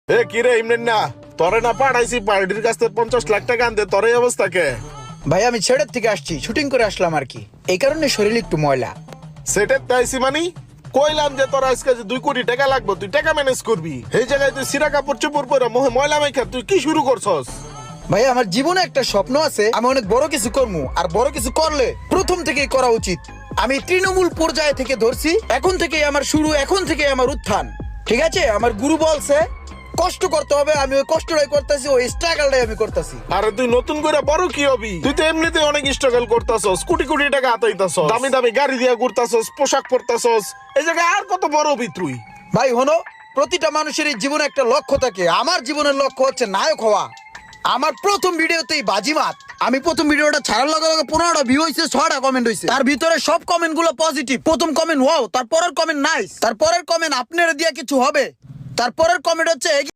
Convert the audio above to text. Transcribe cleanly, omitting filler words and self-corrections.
এ কিরে ইমরান না তোরে না পাঠাইছি পার্টির কাছ থেকে 50 লাখ টাকা আনতে তোর এই অবস্থা কে? ভাই আমি ছেড়ের থেকে আসছি, শুটিং করে আসলাম আর কি, এই কারণে শরীর একটু ময়লা। সেটের তাইছি মানি কইলাম যে তোর আজকে যে 2 কোটি টাকা লাগবে তুই টাকা ম্যানেজ করবি, এই জায়গায় তুই সিরা কাপড় চোপড় পরে মোহে ময়লা মাইখা তুই কি শুরু করছস? ভাই আমার জীবনে একটা স্বপ্ন আছে, আমি অনেক বড় কিছু করবো, আর বড় কিছু করলে প্রথম থেকেই করা উচিত। আমি তৃণমূল পর্যায়ে থেকে ধরছি, এখন থেকেই আমার শুরু, এখন থেকেই আমার উত্থান। ঠিক আছে, আমার গুরু বলছে কষ্ট করতে হবে, আমি ওই কষ্টটাই করতেছি, ওই স্ট্রাগলটাই আমি করতেছি। আরে তুই নতুন করে বড় কি হবি? তুই তো এমনিতে অনেক স্ট্রাগল করতাছস, কোটি কোটি টাকা হাতাইতাছস, দামি দামি গাড়ি দিয়া ঘুরতাছস, পোশাক পরতাছস, এই জায়গায় আর কত বড় হবি তুই? ভাই হনো, প্রতিটা মানুষেরই জীবনে একটা লক্ষ্য থাকে, আমার জীবনের লক্ষ্য হচ্ছে নায়ক হওয়া। আমার প্রথম ভিডিওতেই বাজিমাত, আমি প্রথম ভিডিওটা ছাড়ার লগে লগে 15টা ভিউ হয়েছে, 6টা কমেন্ট হয়েছে, তার ভিতরে সব কমেন্ট গুলো পজিটিভ। প্রথম কমেন্ট ওয়াও, তারপরের কমেন্ট নাইস, তারপরের কমেন্ট আপনারা দিয়া কিছু হবে, তারপরের কমেন্ট হচ্ছে